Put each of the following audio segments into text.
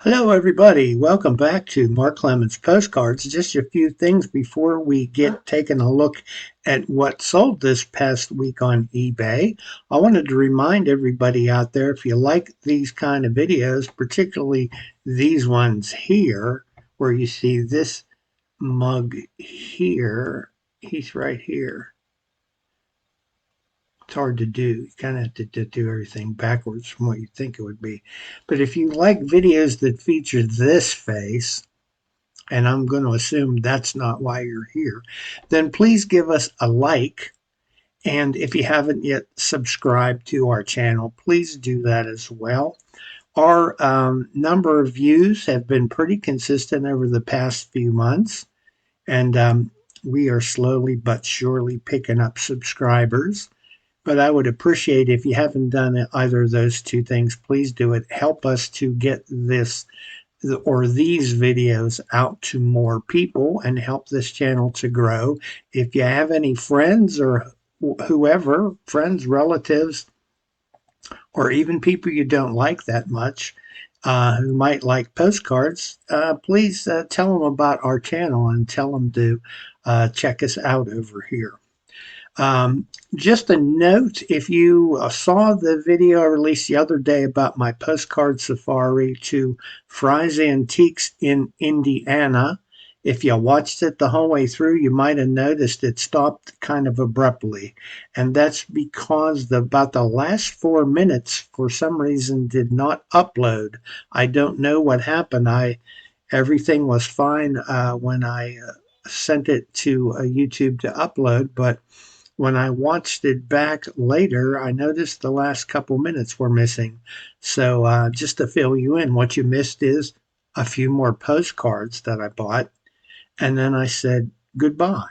Hello, everybody. Welcome back to Mark Clemens Postcards. Just a few things before we get taking a look at what sold this past week on eBay. I wanted to remind everybody out there, if you like these kind of videos, particularly these ones here, where you see this mug here, he's right here. It's hard to do. You kind of have to do everything backwards from what you think it would be. But if you like videos that feature this face, and I'm going to assume that's not why you're here, then please give us a like. And if you haven't yet subscribed to our channel, please do that as well. Our number of views have been pretty consistent over the past few months, and we are slowly but surely picking up subscribers. But I would appreciate if you haven't done either of those two things, please do it. Help us to get this or these videos out to more people and help this channel to grow. If you have any friends or whoever, friends, relatives, or even people you don't like that much, who might like postcards, please tell them about our channel and tell them to check us out over here. Just a note, if you saw the video I released the other day about my postcard safari to Fry's Antiques in Indiana, if you watched it the whole way through, you might have noticed it stopped kind of abruptly. And that's because about the last 4 minutes, for some reason, did not upload. I don't know what happened. Everything was fine when I sent it to YouTube to upload, but when I watched it back later, I noticed the last couple minutes were missing. So just to fill you in, what you missed is a few more postcards that I bought, and then I said goodbye.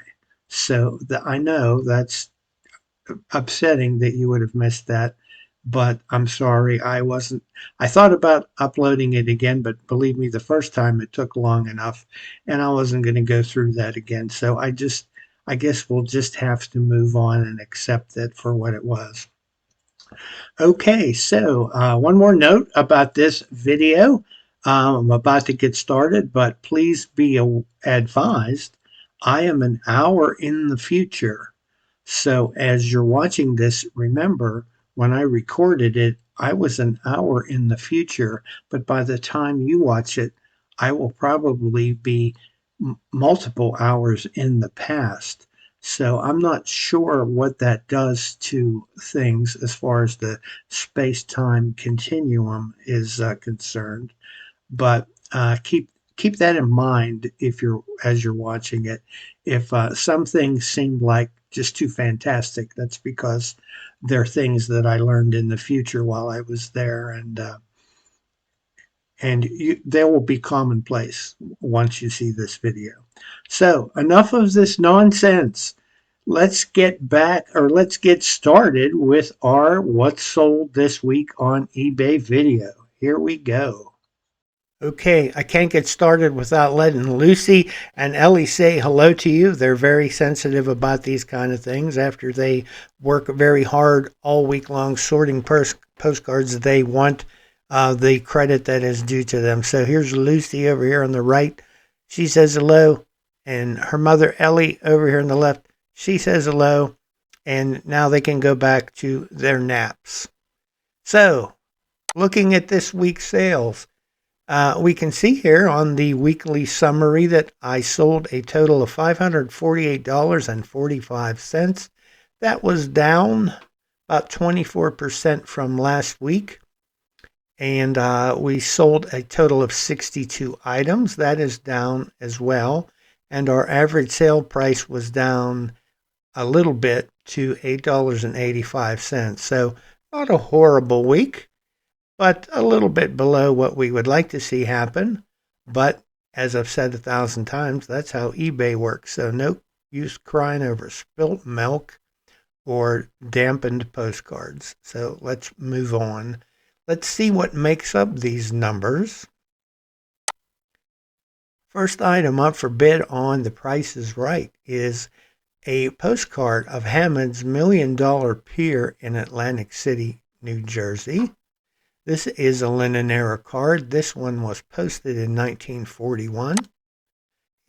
So I know that's upsetting that you would have missed that, but I'm sorry. I thought about uploading it again, but believe me, the first time it took long enough, and I wasn't going to go through that again. So I guess we'll just have to move on and accept it for what it was. Okay, so one more note about this video. I'm about to get started, but please be advised, I am an hour in the future. So as you're watching this, remember, when I recorded it, I was an hour in the future, but by the time you watch it, I will probably be multiple hours in the past. So I'm not sure what that does to things as far as the space-time continuum is concerned, but keep that in mind if as you're watching it. If some things seem like just too fantastic, that's because they're things that I learned in the future while I was there, and they will be commonplace once you see this video. So enough of this nonsense. Let's get started with our What's Sold This Week on eBay video. Here we go. Okay, I can't get started without letting Lucy and Ellie say hello to you. They're very sensitive about these kind of things. After they work very hard all week long sorting postcards, they want the credit that is due to them. So here's Lucy over here on the right. She says hello. And her mother, Ellie, over here on the left, she says hello. And now they can go back to their naps. So, looking at this week's sales, we can see here on the weekly summary that I sold a total of $548.45. That was down about 24% from last week. And we sold a total of 62 items. That is down as well. And our average sale price was down a little bit to $8.85. So not a horrible week, but a little bit below what we would like to see happen. But as I've said 1,000 times, that's how eBay works. So no use crying over spilt milk or dampened postcards. So let's move on. Let's see what makes up these numbers. First item up for bid on The Price is Right is a postcard of Hammond's $1 Million Pier in Atlantic City, New Jersey. This is a linen era card. This one was posted in 1941.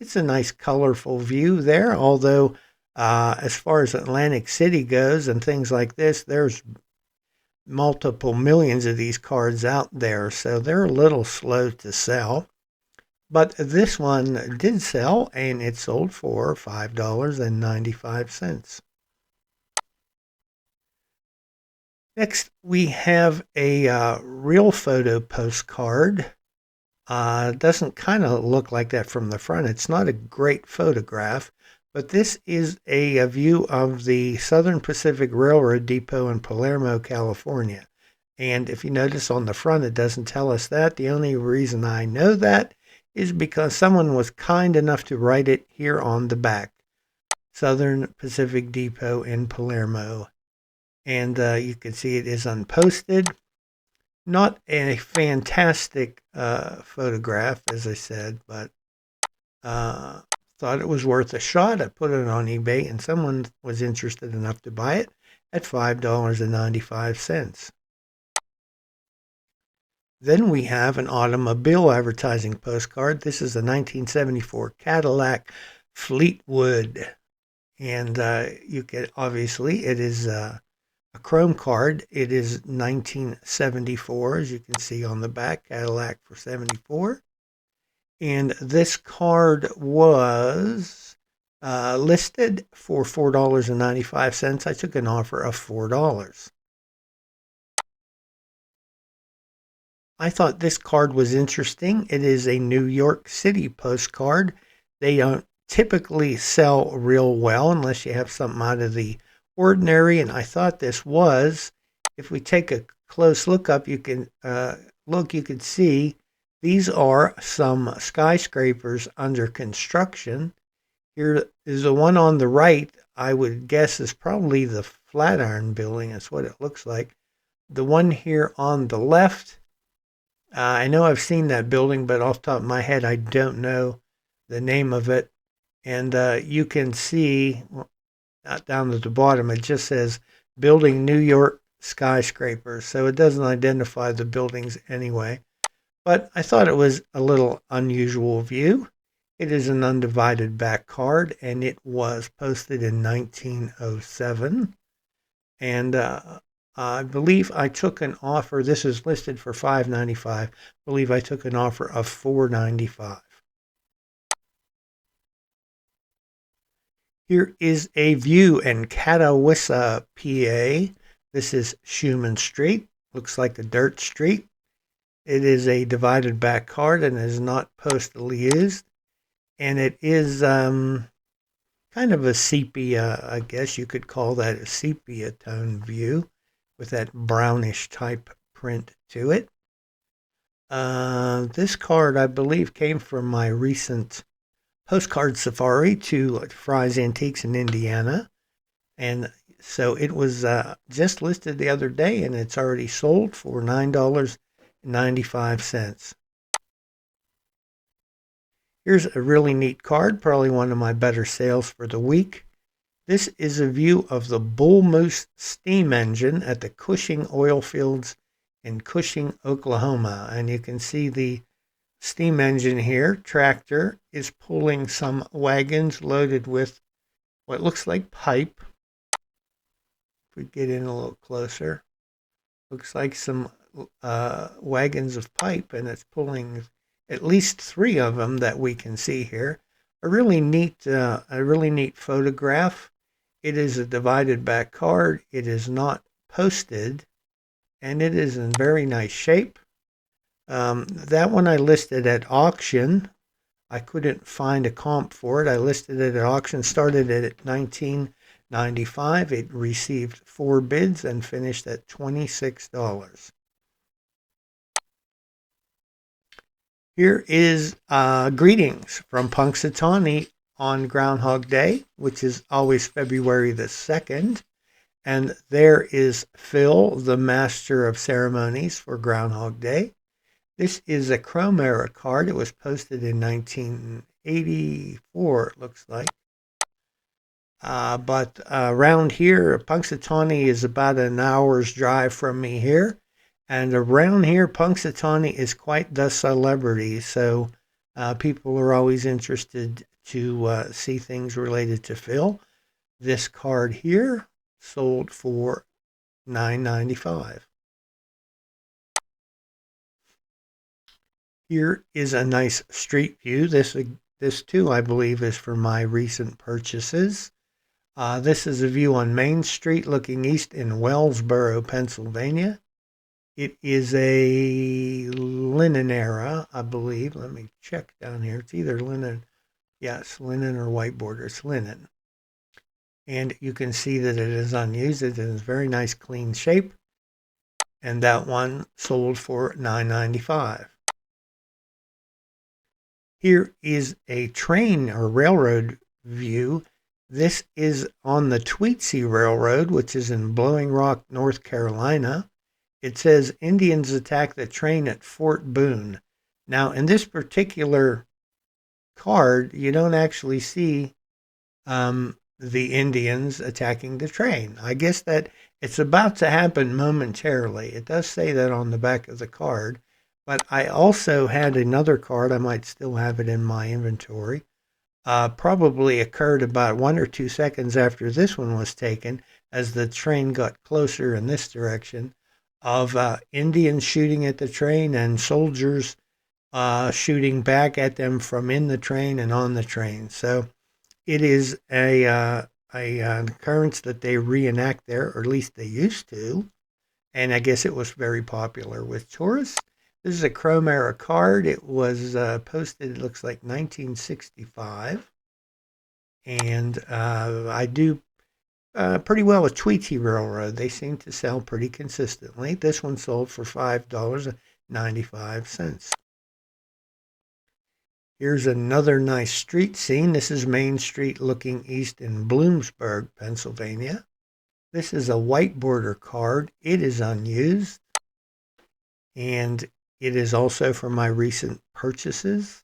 It's a nice colorful view there, although as far as Atlantic City goes and things like this, there's multiple millions of these cards out there, so they're a little slow to sell. But this one did sell, and it sold for $5.95. Next, we have a real photo postcard. Doesn't kind of look like that from the front. It's not a great photograph, but this is a view of the Southern Pacific Railroad depot in Palermo, California. And if you notice on the front, it doesn't tell us that. The only reason I know that is because someone was kind enough to write it here on the back. Southern Pacific Depot in Palermo. And you can see it is unposted. Not a fantastic photograph, as I said, but thought it was worth a shot. I put it on eBay, and someone was interested enough to buy it at $5.95. Then we have an automobile advertising postcard. This is a 1974 Cadillac Fleetwood. And you can, obviously, it is a chrome card. It is 1974, as you can see on the back, Cadillac for 74. And this card was listed for $4.95. I took an offer of $4. I thought this card was interesting. It is a New York City postcard. They don't typically sell real well unless you have something out of the ordinary, and I thought this was. If we take a close look up, you can see these are some skyscrapers under construction. Here is the one on the right. I would guess is probably the Flatiron Building. That's what it looks like. The one here on the left, I know I've seen that building, but off the top of my head, I don't know the name of it. And you can see down at the bottom, it just says Building New York Skyscrapers. So it doesn't identify the buildings anyway. But I thought it was a little unusual view. It is an undivided back card, and it was posted in 1907. And I believe I took an offer. This is listed for $5.95. I believe I took an offer of $4.95. Here is a view in Catawissa, PA. This is Schumann Street. Looks like a dirt street. It is a divided back card and is not postally used. And it is kind of a sepia, I guess you could call that a sepia tone view with that brownish type print to it. This card, I believe, came from my recent postcard safari to Fry's Antiques in Indiana. And so it was just listed the other day, and it's already sold for $9.95. Here's a really neat card, probably one of my better sales for the week. This is a view of the Bull Moose steam engine at the Cushing oil fields in Cushing, Oklahoma. And you can see the steam engine here. Tractor is pulling some wagons loaded with what looks like pipe. If we get in a little closer, looks like some wagons of pipe, and it's pulling at least 3 of them that we can see here. A really neat photograph. It is a divided back card. It is not posted, and it is in very nice shape. That one I listed at auction. I couldn't find a comp for it. I listed it at auction, started it at $19.95. It received 4 bids and finished at $26. Here is greetings from Punxsutawney on Groundhog Day, which is always February the 2nd. And there is Phil, the master of ceremonies for Groundhog Day. This is a Chrome era card. It was posted in 1984, it looks like. But around here, Punxsutawney is about an hour's drive from me here. And around here, Punxsutawney is quite the celebrity, so people are always interested to see things related to Phil. This card here sold for $9.95. Here is a nice street view. This too, I believe, is for my recent purchases. This is a view on Main Street looking east in Wellsboro, Pennsylvania. It is a linen era, I believe. Let me check down here. It's either linen, yes, linen or white border. It's linen. And you can see that it is unused. It is very nice, clean shape. And that one sold for $9.95. Here is a train or railroad view. This is on the Tweetsie Railroad, which is in Blowing Rock, North Carolina. It says Indians attack the train at Fort Boone. Now, in this particular card, you don't actually see the Indians attacking the train. I guess that it's about to happen momentarily. It does say that on the back of the card, but I also had another card. I might still have it in my inventory. Probably occurred about 1 or 2 seconds after this one was taken, as the train got closer in this direction, of Indians shooting at the train and soldiers shooting back at them from in the train and on the train. So it is a occurrence that they reenact there, or at least they used to, and I guess it was very popular with tourists. This is a Chrome era card. It was posted, it looks like 1965, and I do pretty well with Tweetsie Railroad. They seem to sell pretty consistently. This one sold for $5.95. Here's another nice street scene. This is Main Street looking east in Bloomsburg, Pennsylvania. This is a white border card. It is unused, and it is also from my recent purchases,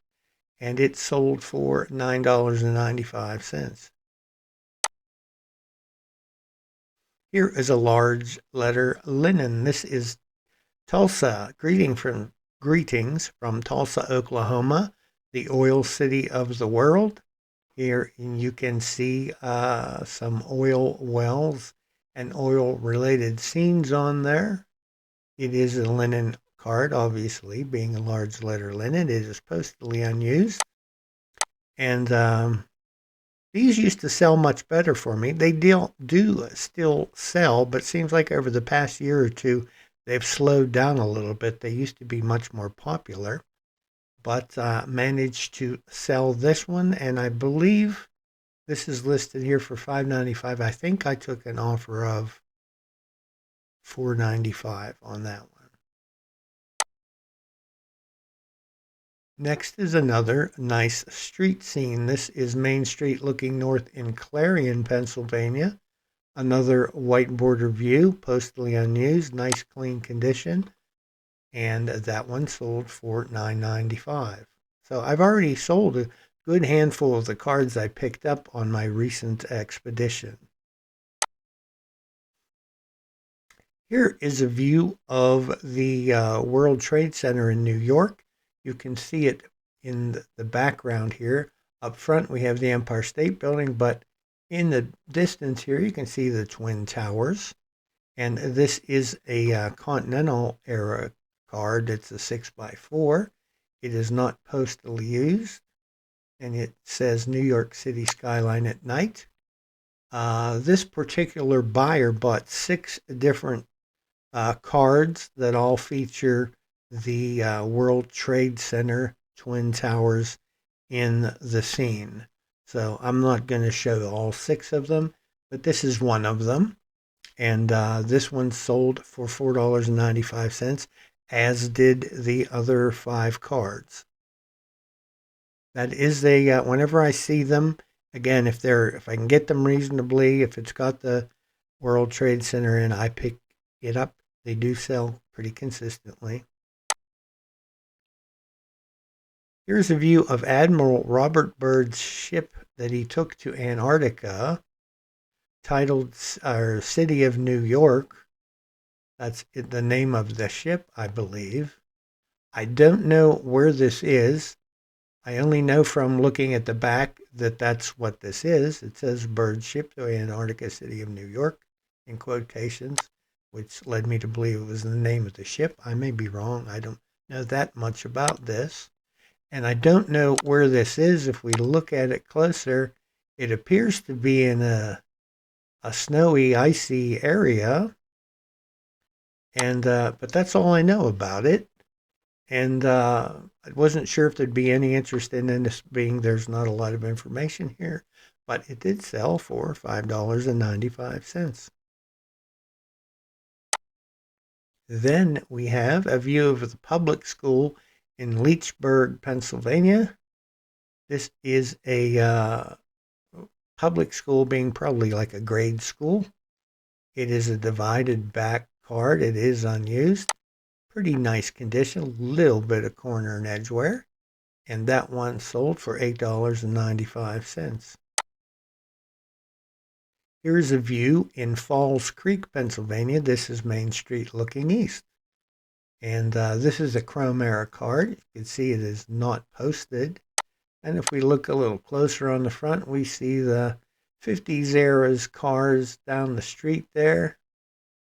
and it sold for $9.95. Here is a large letter linen. This is Tulsa. Greetings from Tulsa, Oklahoma, the oil city of the world. Here you can see some oil wells and oil-related scenes on there. It is a linen card, obviously, being a large letter linen. It is postally unused. And these used to sell much better for me. They do still sell, but it seems like over the past year or two, they've slowed down a little bit. They used to be much more popular, but managed to sell this one, and I believe this is listed here for $5.95. I think I took an offer of $4.95 on that one. Next is another nice street scene. This is Main Street looking north in Clarion, Pennsylvania. Another white border view, postally unused, nice clean condition. And that one sold for $9.95. So I've already sold a good handful of the cards I picked up on my recent expedition. Here is a view of the World Trade Center in New York. You can see it in the background here. Up front, we have the Empire State Building, but in the distance here, you can see the Twin Towers. And this is a Continental era card. It's a 6x4. It is not postally used, and it says New York City skyline at night. This particular buyer bought 6 different cards that all feature the World Trade Center Twin Towers in the scene. So I'm not going to show all 6 of them, but this is one of them. And this one sold for $4.95, as did the other 5 cards. That is whenever I see them, again, if I can get them reasonably, if it's got the World Trade Center in, I pick it up. They do sell pretty consistently. Here's a view of Admiral Robert Byrd's ship that he took to Antarctica, titled City of New York. That's the name of the ship, I believe. I don't know where this is. I only know from looking at the back that that's what this is. It says bird ship to Antarctica City of New York in quotations, which led me to believe it was the name of the ship. I may be wrong. I don't know that much about this. And I don't know where this is. If we look at it closer, it appears to be in a snowy, icy area. And but that's all I know about it. And I wasn't sure if there'd be any interest in this, being there's not a lot of information here, but it did sell for $5.95. Then we have a view of the public school in Leechburg, Pennsylvania. This is a public school, being probably like a grade school. It is a divided back card. It is unused. Pretty nice condition, little bit of corner and edge wear. And that one sold for $8.95. Here's a view in Falls Creek, Pennsylvania. This is Main Street looking east. And this is a Chrome era card. You can see it is not posted. And if we look a little closer on the front, we see the 50s era's cars down the street there.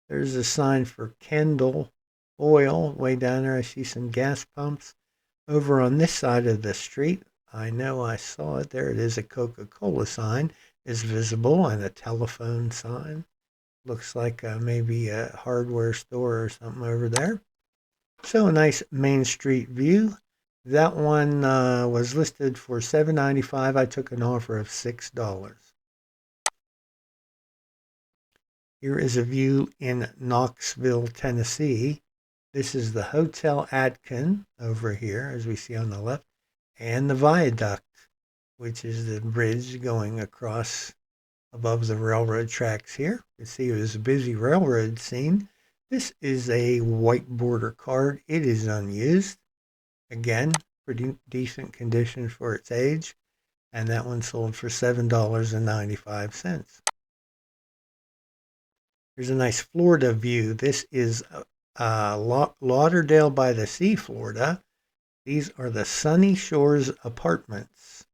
There's a sign for Kendall Oil way down there. I see some gas pumps. Over on this side of the street, I know I saw it. There it is. A Coca-Cola sign is visible, and a telephone sign. Looks like maybe a hardware store or something over there. So a nice Main Street view. That one was listed for $7.95. I took an offer of $6. Here is a view in Knoxville, Tennessee. This is the Hotel Atkin over here, as we see on the left, and the viaduct, which is the bridge going across above the railroad tracks here. You see it was a busy railroad scene. This is a white border card. It is unused. Again, pretty decent condition for its age. And that one sold for $7.95. Here's a nice Florida view. This is Lauderdale by the Sea, Florida. These are the Sunny Shores Apartments.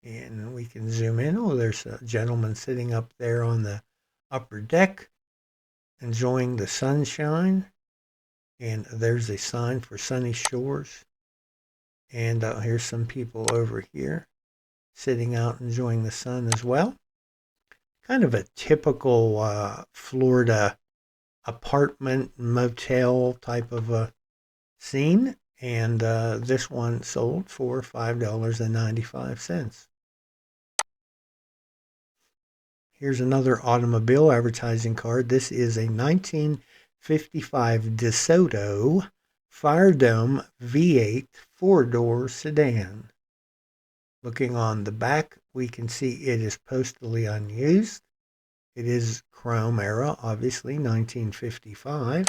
And we can zoom in. Oh, there's a gentleman sitting up there on the upper deck, enjoying the sunshine. And there's a sign for Sunny Shores. And here's some people over here sitting out enjoying the sun as well. Kind of a typical Florida apartment motel type of a scene. And this one sold for $5.95. Here's another automobile advertising card. This is a 1955 DeSoto Fire Dome V8 four-door sedan. Looking on the back, we can see it is postally unused. It is Chrome era, obviously, 1955.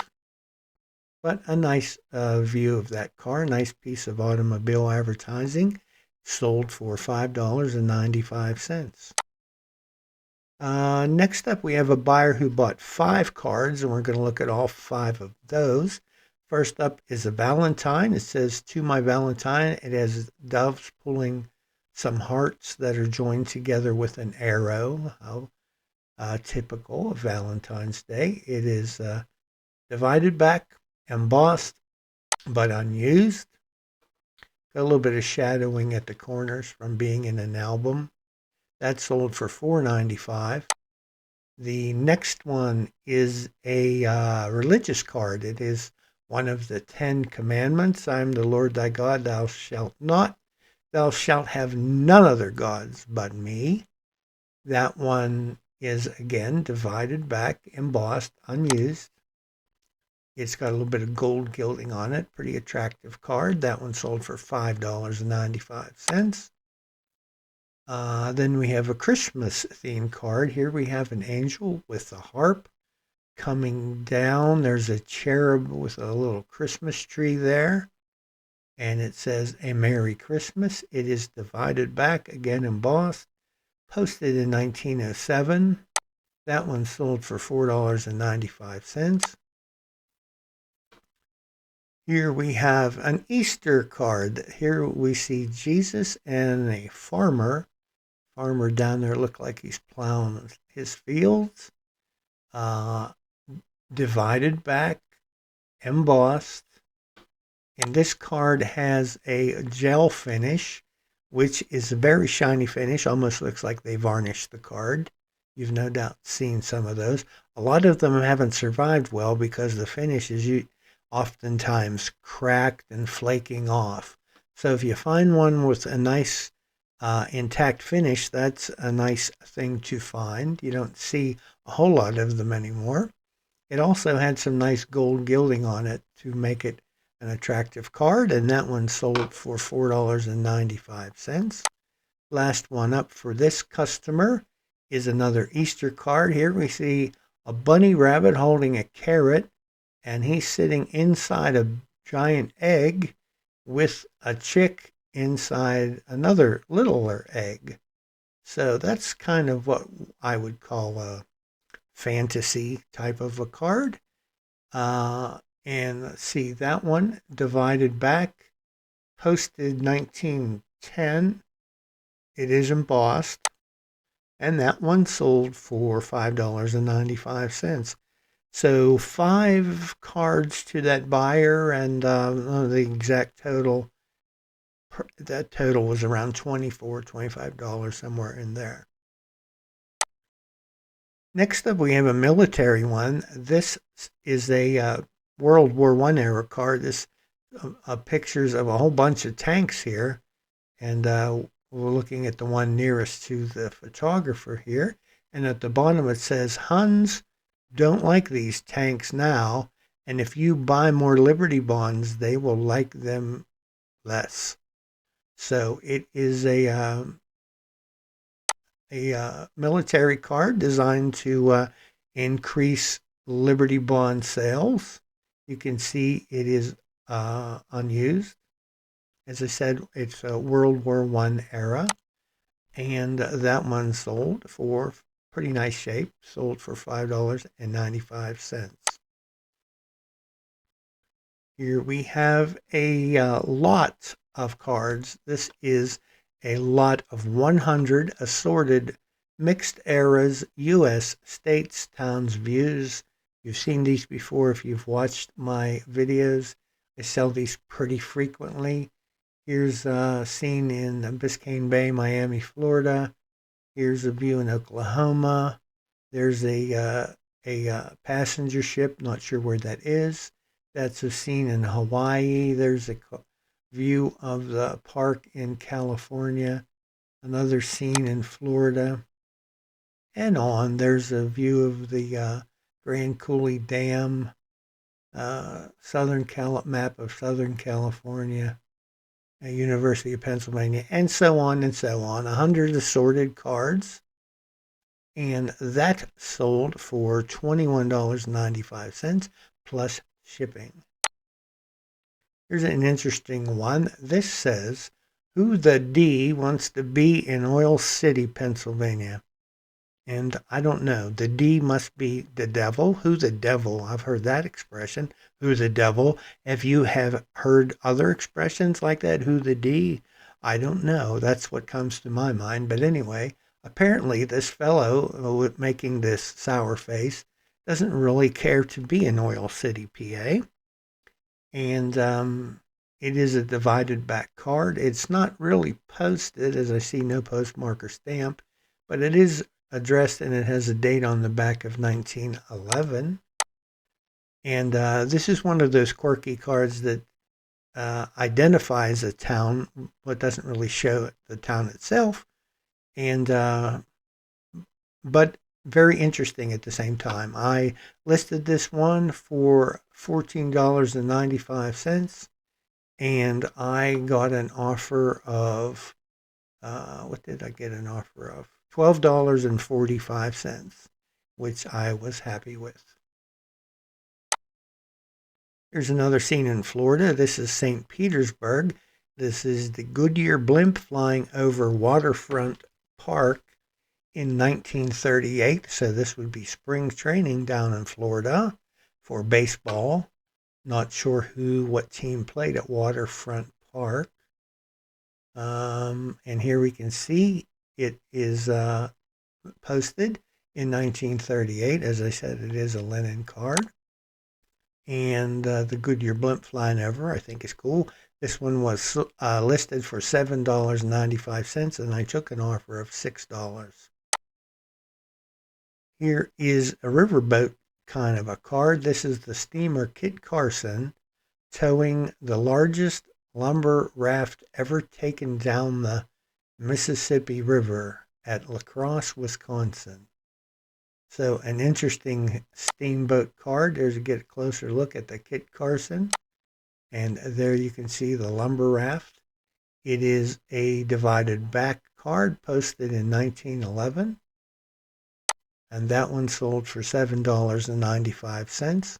But a nice view of that car, nice piece of automobile advertising, sold for $5.95. Next up, we have a buyer who bought 5 cards, and we're going to look at all 5 of those. First up is a Valentine. It says, "To my Valentine." It has doves pulling some hearts that are joined together with an arrow. How typical of Valentine's Day. It is divided back, embossed, but unused. Got a little bit of shadowing at the corners from being in an album. That sold for $4.95. The next one is a religious card. It is one of the 10 commandments. I am the Lord thy God. Thou shalt have none other gods but me. That one is, again, divided back, embossed, unused. It's got a little bit of gold gilding on it. Pretty attractive card. That one sold for $5.95. Then we have a Christmas themed card. Here we have an angel with a harp coming down. There's a cherub with a little Christmas tree there. And it says, "A Merry Christmas." It is divided back, again embossed, posted in 1907. That one sold for $4.95. Here we have an Easter card. Here we see Jesus and a farmer. Farmer down there looked like he's plowing his fields. Divided back, embossed. And this card has a gel finish, which is a very shiny finish. Almost looks like they varnished the card. You've no doubt seen some of those. A lot of them haven't survived well because the finish is oftentimes cracked and flaking off. So if you find one with a nice intact finish, that's a nice thing to find. You don't see a whole lot of them anymore. It also had some nice gold gilding on it to make it an attractive card, and that one sold for $4.95. Last one up for this customer is another Easter card. Here we see a bunny rabbit holding a carrot, and he's sitting inside a giant egg with a chick inside another littler egg. So that's kind of what I would call a fantasy type of a card. And let's see, that one divided back, posted 1910. It is embossed, and that one sold for $5.95. So 5 cards to that buyer, and the exact total, that total was around $24, $25, somewhere in there. Next up, we have a military one. This is a World War I era card. This pictures of a whole bunch of tanks here, and we're looking at the one nearest to the photographer here. And at the bottom it says, Huns don't like these tanks now, and if you buy more Liberty bonds, they will like them less. So it is a military card designed to increase Liberty bond sales. You can see it is unused. As I said, it's a World War I era, and that one sold for pretty nice shape, sold for $5.95. Here we have a lot of cards. This is a lot of 100 assorted mixed eras U.S. states, towns, views. You've seen these before if you've watched my videos. I sell these pretty frequently. Here's a scene in Biscayne Bay, Miami, Florida. Here's a view in Oklahoma. There's a passenger ship, not sure where that is. That's a scene in Hawaii. There's a view of the park in California. Another scene in Florida. And on, there's a view of the Grand Coulee Dam, map of Southern California, University of Pennsylvania, and so on and so on. 100 assorted cards. And that sold for $21.95 plus shipping. Here's an interesting one. This says, who the D wants to be in Oil City, Pennsylvania? And I don't know. The D must be the devil. Who the devil? I've heard that expression. Who the devil? If you have heard other expressions like that, who the D? I don't know. That's what comes to my mind. But anyway, apparently this fellow making this sour face doesn't really care to be in Oil City, PA. And it is a divided back card. It's not really posted, as I see no postmark or stamp, but it is addressed, and it has a date on the back of 1911. And this is one of those quirky cards that identifies a town, but doesn't really show the town itself. And but very interesting at the same time. I listed this one for $14.95, and I got an offer of what did I get an offer of? $12.45, which I was happy with. Here's another scene in Florida. This is St. Petersburg. This is the Goodyear blimp flying over Waterfront Park in 1938, so this would be spring training down in Florida for baseball. Not sure what team played at Waterfront Park. And here we can see it is posted in 1938. As I said, it is a linen card. And the Goodyear blimp flying over, I think is cool. This one was listed for $7.95, and I took an offer of $6. Here is a riverboat kind of a card. This is the steamer Kit Carson towing the largest lumber raft ever taken down the Mississippi River at La Crosse, Wisconsin. So an interesting steamboat card. There's to get a closer look at the Kit Carson. And there you can see the lumber raft. It is a divided back card posted in 1911. And that one sold for $7.95.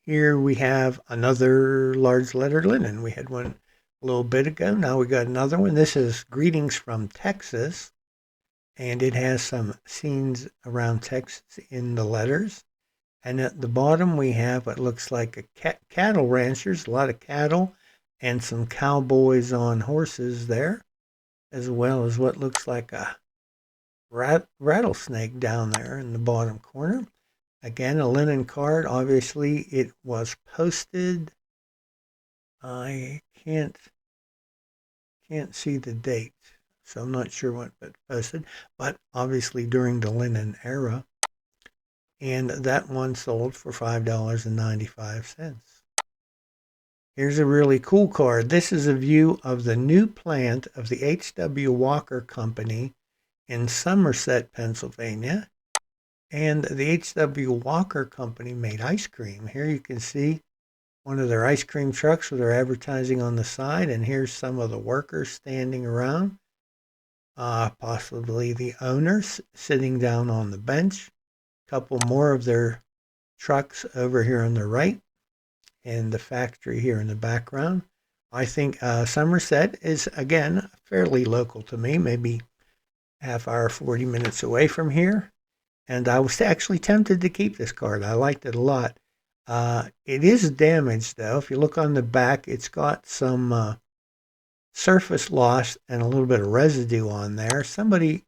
Here we have another large letter linen. We had one a little bit ago. Now we got another one. This is Greetings from Texas. And it has some scenes around Texas in the letters. And at the bottom, we have what looks like a cattle ranchers, a lot of cattle, and some cowboys on horses there, as well as what looks like a rattlesnake down there in the bottom corner. Again, a linen card. Obviously, it was posted. I can't see the date, so I'm not sure what it posted, but obviously during the linen era. And that one sold for $5.95. Here's a really cool card. This is a view of the new plant of the H.W. Walker Company in Somerset, Pennsylvania. And the H.W. Walker Company made ice cream. Here you can see one of their ice cream trucks with their advertising on the side. And here's some of the workers standing around. Possibly the owners sitting down on the bench. Couple more of their trucks over here on the right, and the factory here in the background. I think Somerset is, again, fairly local to me, maybe half hour, 40 minutes away from here. And I was actually tempted to keep this card. I liked it a lot. It is damaged, though. If you look on the back, it's got some surface loss and a little bit of residue on there. Somebody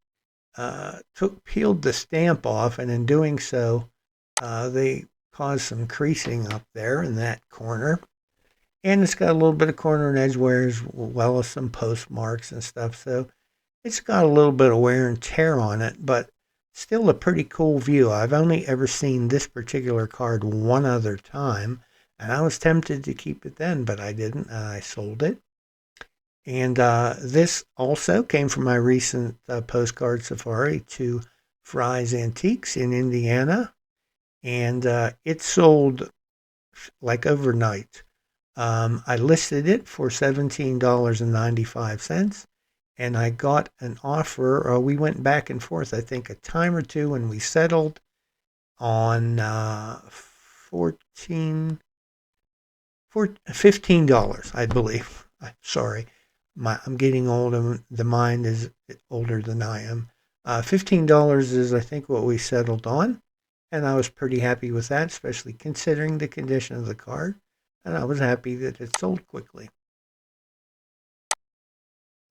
peeled the stamp off, and in doing so, they caused some creasing up there in that corner. And it's got a little bit of corner and edge wear as well as some postmarks and stuff. So it's got a little bit of wear and tear on it, but still a pretty cool view. I've only ever seen this particular card one other time, and I was tempted to keep it then, but I didn't. I sold it. And this also came from my recent postcard safari to Fry's Antiques in Indiana. And it sold like overnight. I listed it for $17.95. And I got an offer. We went back and forth, I think, a time or two, and we settled on $15, I believe. Sorry. I'm getting old, and the mind is older than I am. $15 is, I think, what we settled on, and I was pretty happy with that, especially considering the condition of the card, and I was happy that it sold quickly.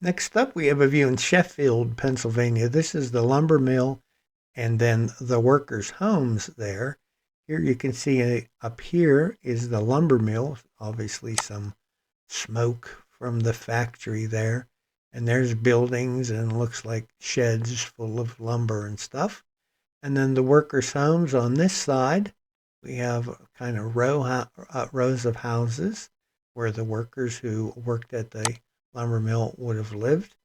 Next up, we have a view in Sheffield, Pennsylvania. This is the lumber mill and then the workers' homes there. Here you can see up here is the lumber mill, obviously some smoke from the factory there, and there's buildings and looks like sheds full of lumber and stuff. And then the workers' homes on this side, we have kind of rows of houses where the workers who worked at the lumber mill would have lived.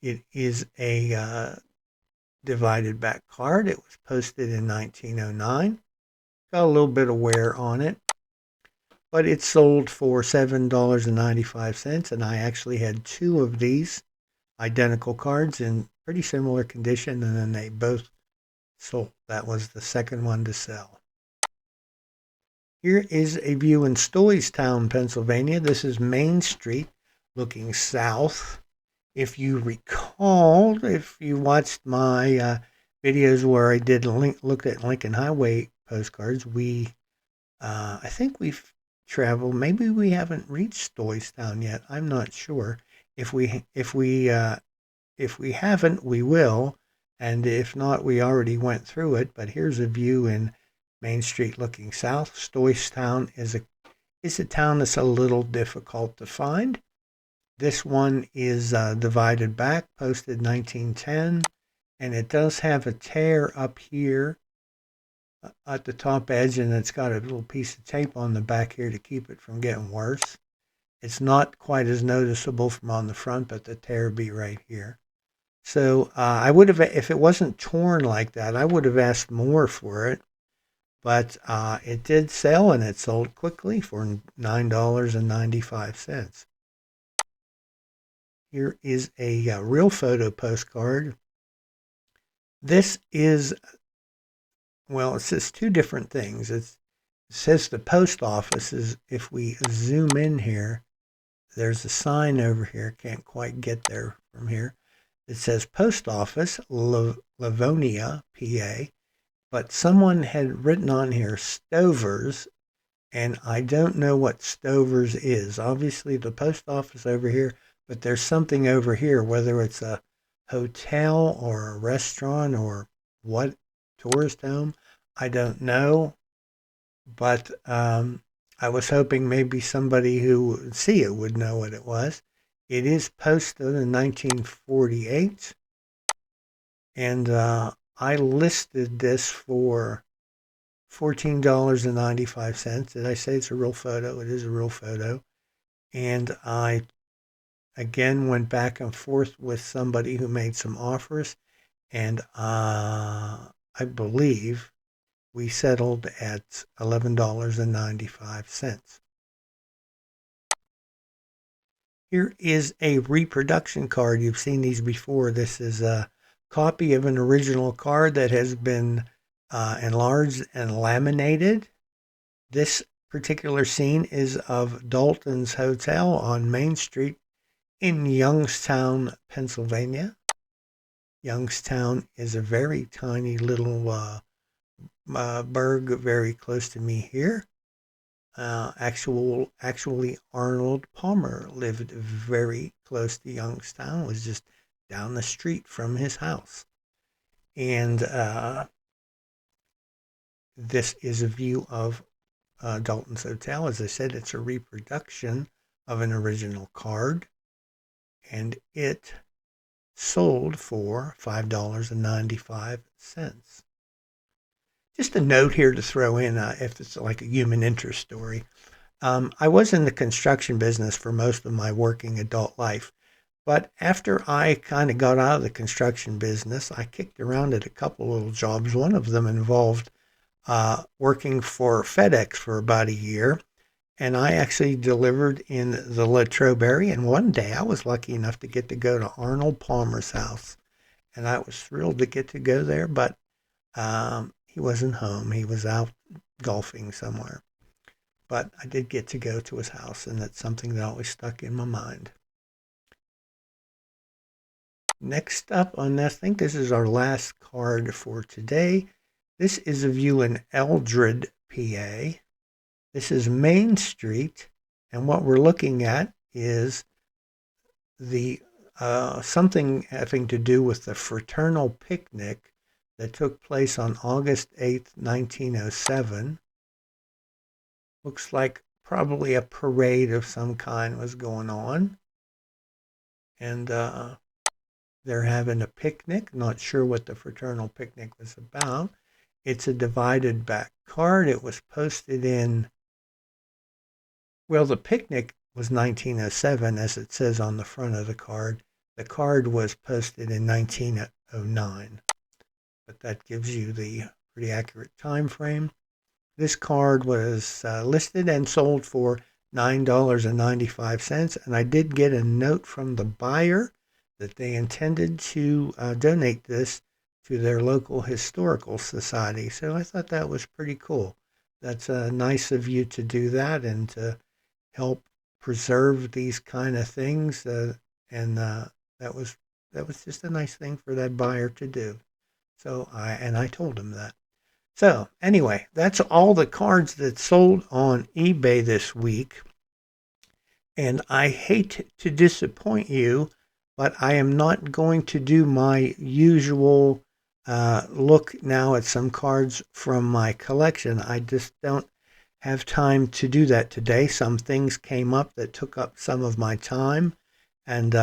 It is a divided back card. It was posted in 1909. Got a little bit of wear on it, but it sold for $7.95, and I actually had two of these identical cards in pretty similar condition, and then they both sold. That was the second one to sell. Here is a view in Stoystown, Pennsylvania. This is Main Street looking south. If you recall, if you watched my videos where I did looked at Lincoln Highway postcards, I think we've traveled. Maybe we haven't reached Stoystown yet. I'm not sure. If we haven't, we will, and if not, we already went through it. But here's a view in Main Street looking south. Stoystown is a town that's a little difficult to find. This one is divided back, posted 1910, and it does have a tear up here at the top edge, and it's got a little piece of tape on the back here to keep it from getting worse. It's not quite as noticeable from on the front, but the tear be right here. So I would have, if it wasn't torn like that, I would have asked more for it. But it did sell, and it sold quickly for $9.95. Here is a real photo postcard. This is, well, it says two different things. It says the post office is, if we zoom in here, there's a sign over here. Can't quite get there from here. It says Post Office, Livonia, PA, but someone had written on here Stovers, and I don't know what Stovers is. Obviously, the post office over here, but there's something over here, whether it's a hotel or a restaurant or what, tourist home, I don't know. But I was hoping maybe somebody who would see it would know what it was. It is posted in 1948, and I listed this for $14.95. Did I say it's a real photo? It is a real photo. And I, again, went back and forth with somebody who made some offers, and I believe we settled at $11.95. Here is a reproduction card. You've seen these before. This is a copy of an original card that has been enlarged and laminated. This particular scene is of Dalton's Hotel on Main Street in Youngstown, Pennsylvania. Youngstown is a very tiny little burg very close to me here. Actually, Arnold Palmer lived very close to Youngstown. It was just down the street from his house. And this is a view of Dalton's Hotel. As I said, it's a reproduction of an original card, and it sold for $5.95. Just a note here to throw in, if it's like a human interest story. I was in the construction business for most of my working adult life, but after I kind of got out of the construction business, I kicked around at a couple little jobs. One of them involved working for FedEx for about a year, and I actually delivered in the Latrobe area. And one day I was lucky enough to get to go to Arnold Palmer's house, and I was thrilled to get to go there, but he wasn't home. He was out golfing somewhere. But I did get to go to his house, and that's something that always stuck in my mind. Next up on this, I think this is our last card for today. This is a view in Eldred, PA. This is Main Street, and what we're looking at is the something having to do with the fraternal picnic that took place on August 8th, 1907. Looks like probably a parade of some kind was going on. And they're having a picnic. Not sure what the fraternal picnic was about. It's a divided back card. It was posted in, well, the picnic was 1907, as it says on the front of the card. The card was posted in 1909. But that gives you the pretty accurate time frame. This card was listed and sold for $9.95, and I did get a note from the buyer that they intended to donate this to their local historical society. So I thought that was pretty cool. That's nice of you to do that and to help preserve these kind of things and that was just a nice thing for that buyer to do. So I told him that. So anyway, that's all the cards that sold on eBay this week. And I hate to disappoint you, but I am not going to do my usual look now at some cards from my collection. I just don't have time to do that today. Some things came up that took up some of my time, and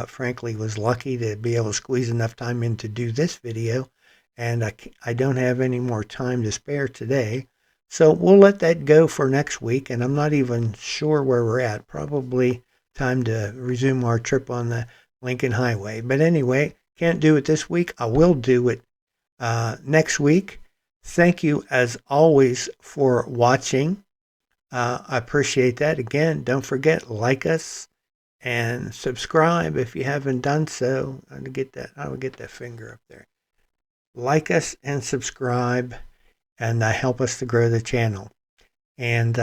frankly was lucky to be able to squeeze enough time in to do this video. And I don't have any more time to spare today. So we'll let that go for next week, and I'm not even sure where we're at. Probably time to resume our trip on the Lincoln Highway. But anyway, can't do it this week. I will do it next week. Thank you, as always, for watching. I appreciate that. Again, don't forget, like us and subscribe if you haven't done so. I would get that finger up there. Like us and subscribe, and help us to grow the channel. And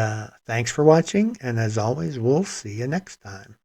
thanks for watching. And as always, we'll see you next time.